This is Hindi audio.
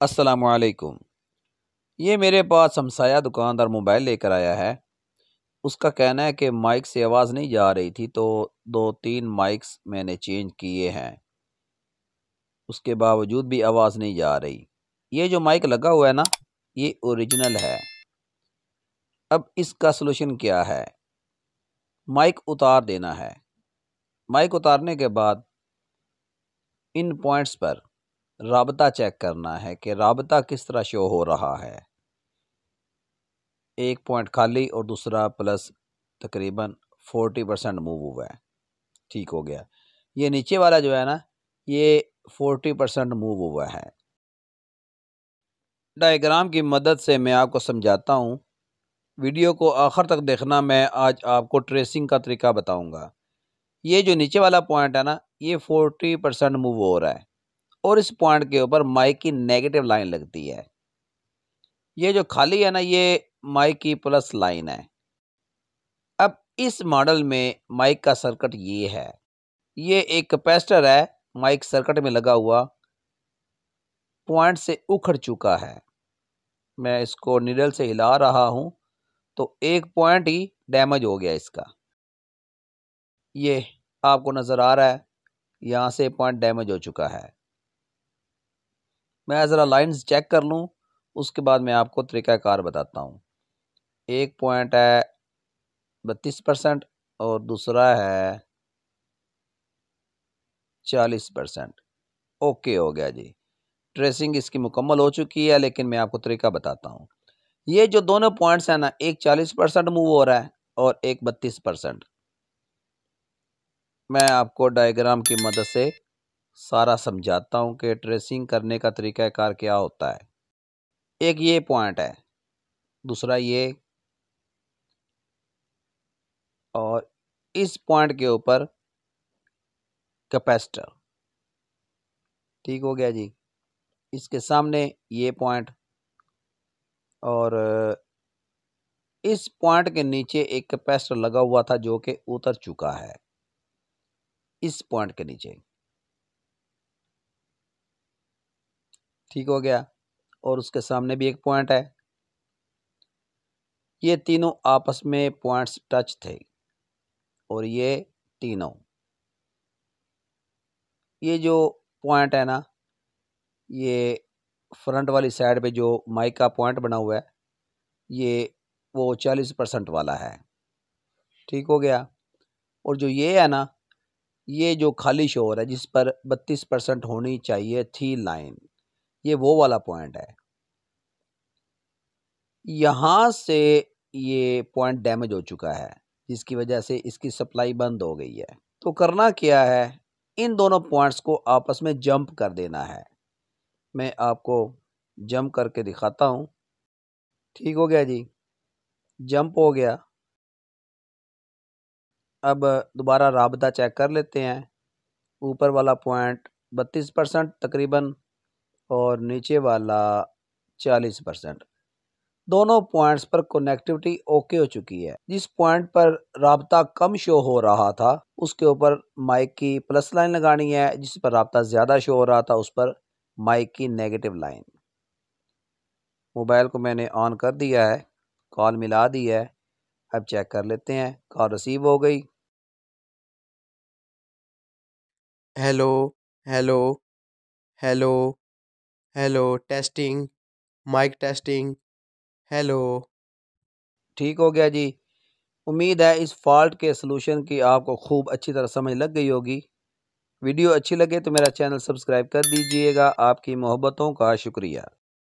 अस्सलामुअलैकुम। ये मेरे पास हमसाया दुकानदार मोबाइल लेकर आया है। उसका कहना है कि माइक से आवाज़ नहीं जा रही थी, तो 2-3 माइक्स मैंने चेंज किए हैं, उसके बावजूद भी आवाज़ नहीं जा रही। ये जो माइक लगा हुआ है ना, ये ओरिजिनल है। अब इसका सलूशन क्या है? माइक उतार देना है। माइक उतारने के बाद इन पॉइंट्स पर राबता चेक करना है कि राबता किस तरह शो हो रहा है। एक पॉइंट खाली और दूसरा प्लस तकरीबन 40% मूव हुआ है। ठीक हो गया। ये नीचे वाला जो है ना, ये 40% मूव हुआ है। डायग्राम की मदद से मैं आपको समझाता हूँ। वीडियो को आखिर तक देखना। मैं आज आपको ट्रेसिंग का तरीका बताऊंगा। ये जो नीचे वाला पॉइंट है ना, ये 40% मूव हो रहा है और इस पॉइंट के ऊपर माइक की नेगेटिव लाइन लगती है। ये जो खाली है ना, ये माइक की प्लस लाइन है। अब इस मॉडल में माइक का सर्किट ये है। ये एक कैपेसिटर है, माइक सर्किट में लगा हुआ, पॉइंट से उखड़ चुका है। मैं इसको नीडल से हिला रहा हूं तो एक पॉइंट ही डैमेज हो गया इसका। ये आपको नज़र आ रहा है, यहाँ से पॉइंट डैमेज हो चुका है। मैं ज़रा लाइंस चेक कर लूँ, उसके बाद मैं आपको तरीक़ाकार बताता हूँ। एक पॉइंट है 32% और दूसरा है 40%। ओके हो गया जी। ट्रेसिंग इसकी मुकम्मल हो चुकी है, लेकिन मैं आपको तरीका बताता हूँ। ये जो दोनों पॉइंट्स हैं ना, एक 40% मूव हो रहा है और एक 32%। मैं आपको डायग्राम की मदद से सारा समझाता हूँ कि ट्रेसिंग करने का तरीक़ाकार क्या होता है। एक ये पॉइंट है, दूसरा ये, और इस पॉइंट के ऊपर कैपेसिटर। ठीक हो गया जी। इसके सामने ये पॉइंट, और इस पॉइंट के नीचे एक कैपेसिटर लगा हुआ था जो कि उतर चुका है इस पॉइंट के नीचे। ठीक हो गया। और उसके सामने भी एक पॉइंट है। ये तीनों आपस में पॉइंट्स टच थे, और ये तीनों, ये जो पॉइंट है ना, ये फ्रंट वाली साइड पे जो माइक का पॉइंट बना हुआ है, ये वो 40% वाला है। ठीक हो गया। और जो ये है ना, ये जो खाली शो हो रहा है, जिस पर 32% होनी चाहिए थी लाइन, ये वो वाला पॉइंट है। यहाँ से ये पॉइंट डैमेज हो चुका है, जिसकी वजह से इसकी सप्लाई बंद हो गई है। तो करना क्या है, इन दोनों पॉइंट्स को आपस में जंप कर देना है। मैं आपको जंप करके दिखाता हूँ। ठीक हो गया जी, जंप हो गया। अब दोबारा राबता चेक कर लेते हैं। ऊपर वाला पॉइंट 32% तकरीबन और नीचे वाला 40%। दोनों पॉइंट्स पर कनेक्टिविटी ओके हो चुकी है। जिस पॉइंट पर राबता कम शो हो रहा था, उसके ऊपर माइक की प्लस लाइन लगानी है। जिस पर राबता ज़्यादा शो हो रहा था, उस पर माइक की नेगेटिव लाइन। मोबाइल को मैंने ऑन कर दिया है, कॉल मिला दी है। अब चेक कर लेते हैं, कॉल रिसीव हो गई। Hello, hello, hello, hello, testing, mic testing, hello. ठीक हो गया जी। उम्मीद है इस फॉल्ट के सलूशन की आपको खूब अच्छी तरह समझ लग गई होगी। वीडियो अच्छी लगे तो मेरा चैनल सब्सक्राइब कर दीजिएगा। आपकी मोहब्बतों का शुक्रिया।